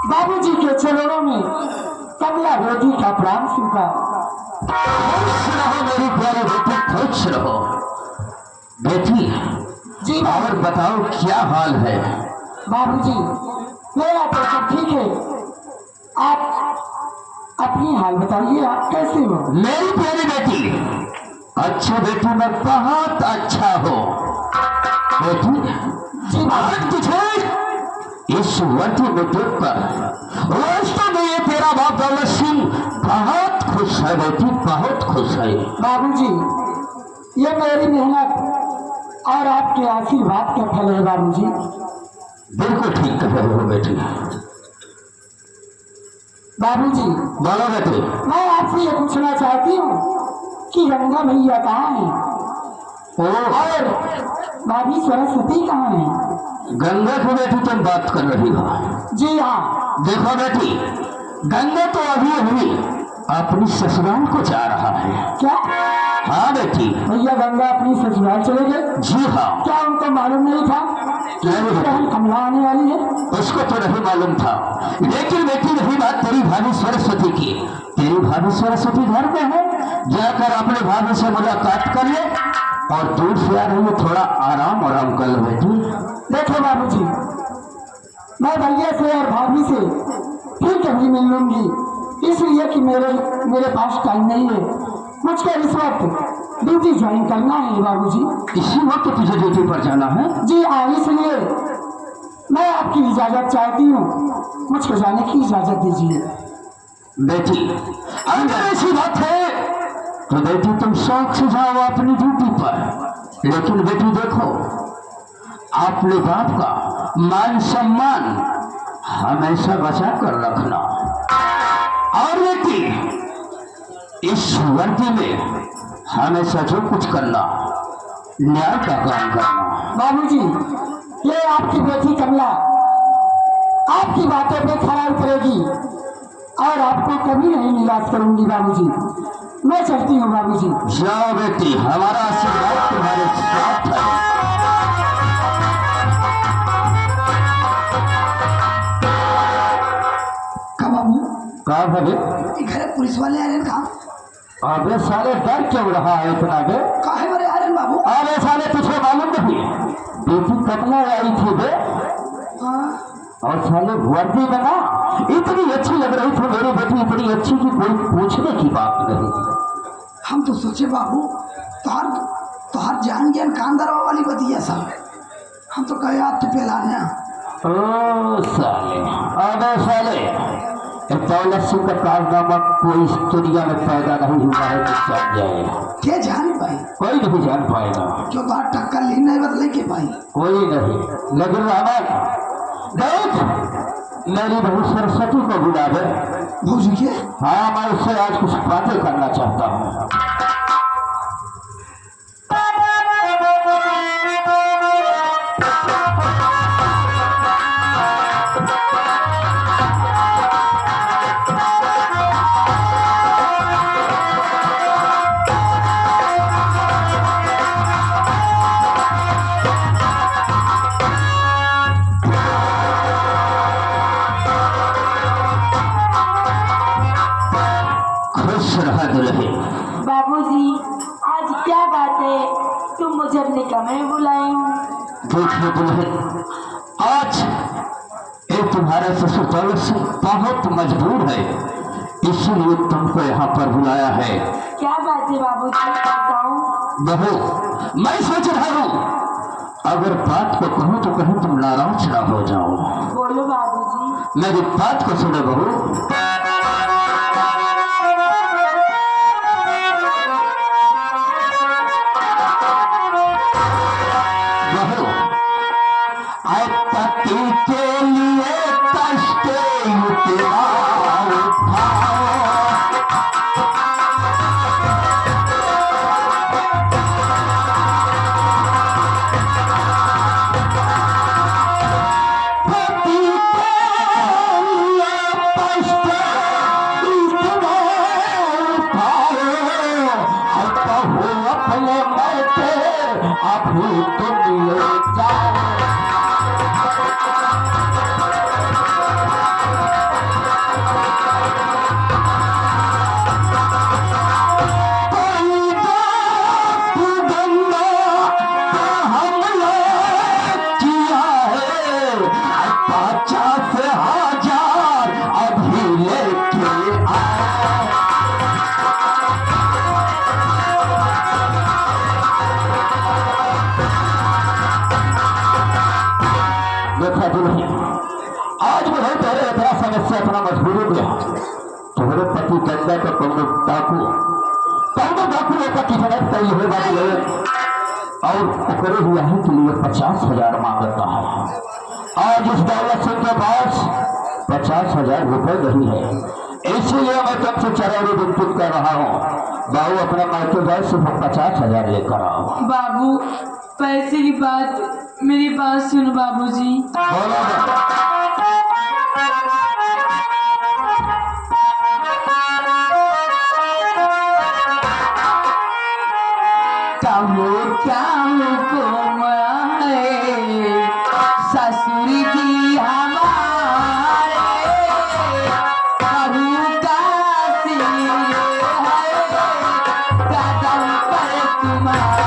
बाबूजी के चरणों में कमला बेटी का प्राण स्वीकार। खुश रहो मेरी प्यारी बेटी, खुश रहो बेटी। जी और बताओ क्या हाल है? बाबूजी मेरा तो सब ठीक है, आप अपनी हाल बताइए, आप कैसे हो? मेरी प्यारी बेटी, अच्छा बेटी मैं बहुत अच्छा हूँ बेटी। जी आज तुझे इस वर्दी में देखकर वास्तव में ये तेरा बाप दौलत सिंह बहुत खुश है बेटी, बहुत खुश है। बाबूजी ये मेरी मेहनत और आपके आशीर्वाद का फल है बाबूजी। बिल्कुल ठीक कह रहे हो बेटी। बाबूजी बोलो बेटी। मैं आपसे ये पूछना चाहती हूँ कि गंगा मैया कहाँ है और भाभी सरस्वती कहाँ है? गंगा की बेटी तुम बात कर रही हो? जी हाँ। देखो बेटी, गंगा तो अभी अभी अपनी ससुराल को जा रहा है। क्या? हाँ बेटी। भैया गंगा अपनी ससुराल चले गए? जी हाँ। क्या उनको मालूम नहीं था कि बहन कमला आने वाली है? उसको तो नहीं मालूम था, लेकिन बेटी रही बात तेरी भाभी सरस्वती की, तेरी भाभी सरस्वती घर में है, जाकर अपने भाभी से मुलाकात कर ले और दूर से आ रही है, थोड़ा आराम कर लो बेटी। देखो बाबूजी मैं भैया से और भाभी से फिर कभी मिल लूंगी, इसलिए कि मेरे पास टाइम नहीं है, मुझको इस वक्त ड्यूटी ज्वाइन करना है बाबूजी। इसी वक्त तुझे ड्यूटी पर जाना है? जी हाँ, इसलिए मैं आपकी इजाजत चाहती हूँ, मुझको जाने की इजाजत दीजिए। बेटी अगर ऐसी बात है तो बेटी तुम शौक से जाओ अपनी ड्यूटी पर, लेकिन बेटी देखो अपने बाप का मान सम्मान हमेशा बचा कर रखना, और बेटी इस वर्दी में हमेशा जो कुछ करना न्याय का काम करना। बाबूजी ये आपकी बेटी कमला आपकी बातों पे खरा उतरेगी और आपको कभी नहीं निराश करूंगी बाबूजी। मैं चलती हूँ बाबूजी। जाओ बेटी, हमारा आशीर्वाद तुम्हारे साथ है। कहाँ भले घर पुलिस वाले आ रहे हैं? कहाँ? अबे साले डर क्यों रहा है इतना बे? काहे बड़े आ रहे हैं बाबू? अरे साले तुझे मालूम नहीं बेटी कमला आई थी बे, और साले वर्दी में ना इतनी अच्छी लग रही थी मेरी बेटी, इतनी अच्छी कि कोई पूछने की बात नहीं। हम तो सोचे बाबू तोहार जान ज्ञान कांदर वाली बतिया सब, हम तो कहे आप तो पहलाने। ओ साले, अबे साले दौलत सिंह का कारनामा कोई इस दुनिया में पैदा नहीं हुआ है तो जान जाए। क्या जान पाई? कोई नहीं जान पाएगा। क्यों तो टक्कर ली नहीं बदले के पाई? कोई नहीं, लेकिन रहमान देख मेरी बहू सरस्वती को बुला दे। भौजी के? हाँ मैं उससे आज कुछ बातें करना चाहता हूँ। बाबूजी आज क्या बात है, तुम मुझे अपने कमरे में बुलाए हो? देखो दुल्हन, आज एक तुम्हारा ससुर दौलत सिंह बहुत मजबूर है, इसीलिए तुमको यहाँ पर बुलाया है। क्या बात है बाबूजी, बताओ। बहू मैं सोच रहा हूँ अगर बात को कहूँ तो कहीं तुम नाराज ना हो जाओ। बोलो बाबूजी। मेरी बात को सुनो बहू। पति के लिए कष्ट पति के लिए कष्ट बहू तुम ले जाओ। आज वो है तेरे इतना समस्या अपना मजबूरी दिया तुम्हारे पति गंगा का कौन डाकू का किडनैप करी है बात ये और ओकरे विवाह के लिए 50,000 मांगता है। आज इस दौलत सिंह के पास 50,000 रुपए नहीं है, इसीलिए मैं तुमसे चरौरी विनती कर रहा हूँ बाबू अपने मायके जाए सिर्फ 50,000 लेकर आओ। बाबू पैसे की बात मेरी बात सुनो बाबूजी। बोलो ना। ससुर जी हमारे बहू का सिर है कदम पर तुम्हारे।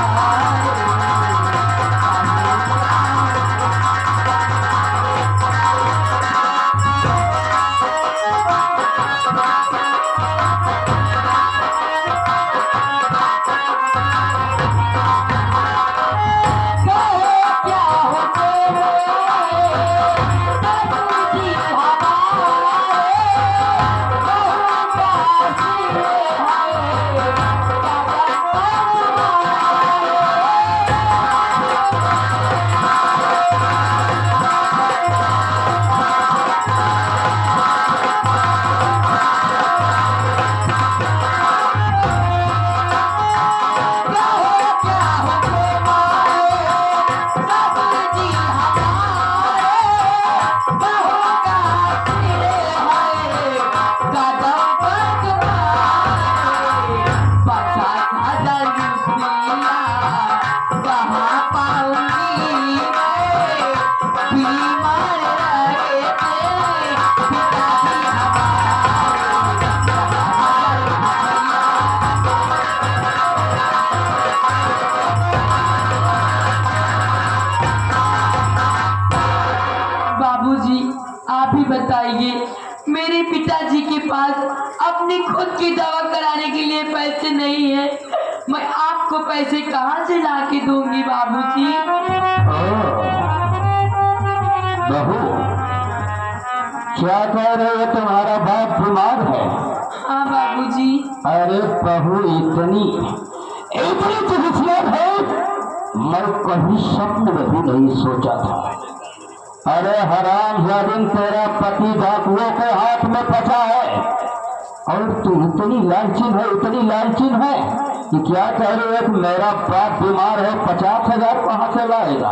आप ही बताइए, मेरे पिताजी के पास अपनी खुद की दवा कराने के लिए पैसे नहीं है, मैं आपको पैसे कहाँ से ला के दूंगी बाबूजी? बहू क्या कह रहे हो, तुम्हारा बाप बीमार है? हाँ बाबूजी। अरे बहू इतनी तकलीफ है, मैं कभी स्वप्न में भी नहीं सोचा था। अरे हराम जादिन, तेरा पति डाकुओं के हाथ में फंसा है और तू इतनी लालचीन है, इतनी लालचीन है कि क्या कह रही है कि मेरा बाप बीमार है, 50,000 कहाँ से लाएगा?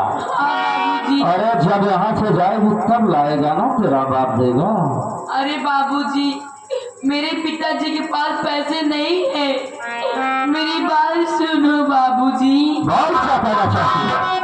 अरे जब यहाँ से जाएगी तब लाएगा ना, तेरा बाप देगा। अरे बाबूजी, मेरे पिताजी के पास पैसे नहीं है, मेरी बात सुनो बाबूजी। बहुत क्या कहना चाहती है?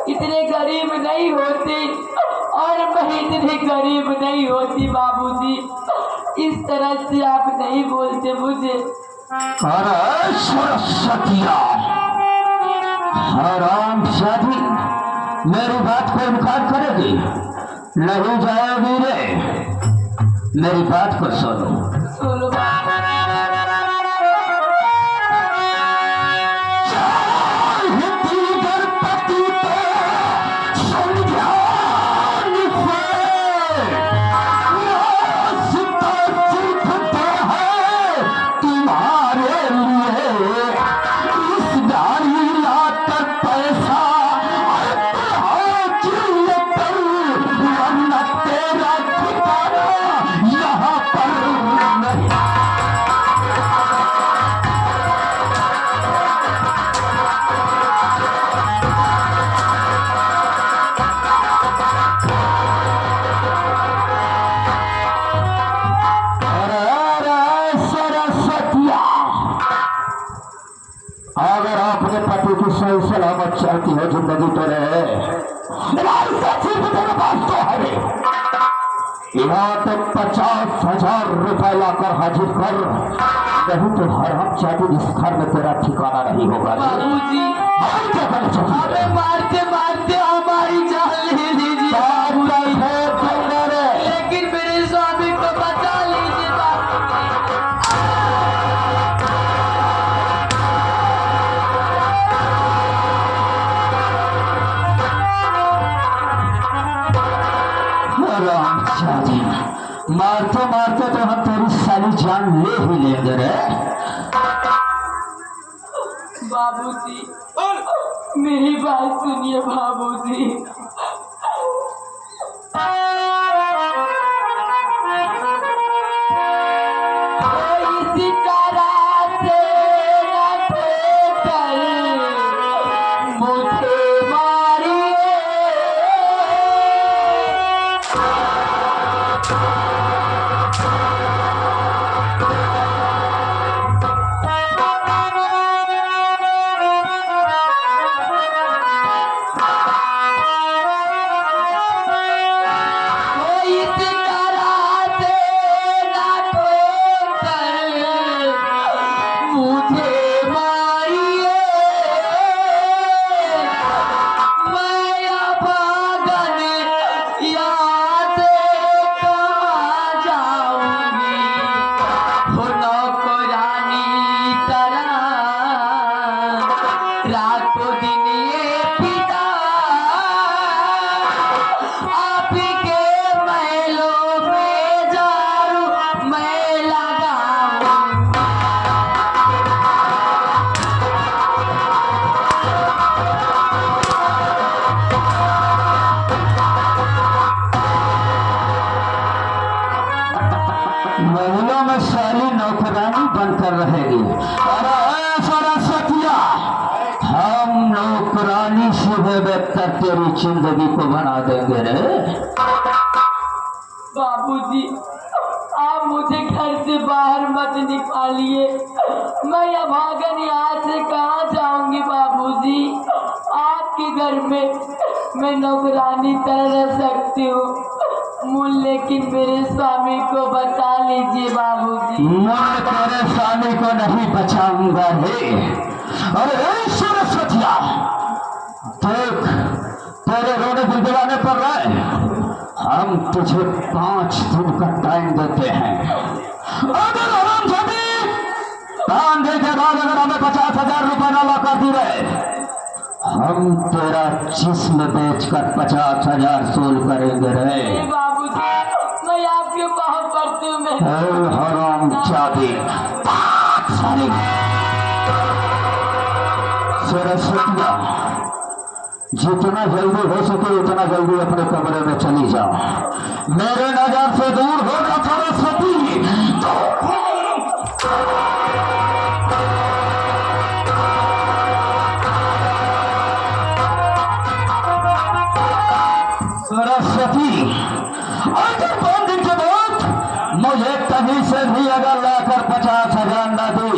इतने गरीब नहीं होते और मैं इतने गरीब नहीं होती बाबूजी, इस तरह से आप नहीं बोलते मुझे। अरे सरस्वतिया, हराम जादी, मेरी बात को इनकार करेगी? नहीं जाएगी रे। मेरी बात को सुनो। सुनो बाबू। अगर आपके पति की सही सलामत चाहती है जिंदगी तो रहे, तेरे पास तो है। यहाँ तो 50,000 रुपए लाकर हाजिर कर, नहीं तो हर हम चाहते इस घर में तेरा ठिकाना नहीं होगा। बाबूजी हमें मारते मारते हमारी जान ले लीजिए, लेकिन मेरे स्वामी को बचा लीजिए मारते मारते तो हम तेरी सारी जान ले ही लेंगे रे। बाबूजी मेरी बात सुनिए बाबूजी। इसी तरह से न ठोकर मुझे मारिए। रातों दिन ये पिता आप के महलों में झाड़ू मैं लगाऊं। महलों में सारी नौकरानी बनकर रहेगी। अरे सरस्वतिया, हम नौकरानी से बेहतर तेरी जिंदगी को बना देंगे रे। बाबूजी आप मुझे घर से बाहर मत निकालिए, मैं अभागन यहाँ से कहाँ जाऊंगी बाबूजी। आपके घर में मैं नौकरानी तरह रह सकती हूँ, लेकिन मेरे स्वामी को बचा लीजिए बाबूजी। मैं तेरे स्वामी को नहीं बचाऊंगा रे। अरे सरस्वतिया, देख तेरे रोने दिलदिलाने पर रहे, हम तुझे 5 दिन का टाइम देते हैं। अगर हम सभी बांधे के बाद अगर हमें 50,000 रुपए न लौटा दी रहे, हम तेरा जिस्म बेचकर 50,000 सोल करेंगे रे। बाबूजी मैं आपके पाँव पड़ती हूँ। मैं हराम जादी सरस्वतिया, जितना जल्दी हो सके उतना जल्दी अपने कमरे में चली जाओ। मेरे नजर से दूर होगा सरस्वती। सरस्वती, अगर 5 दिन के बाद मुझे कहीं से भी अगर लाकर 50,000 न दे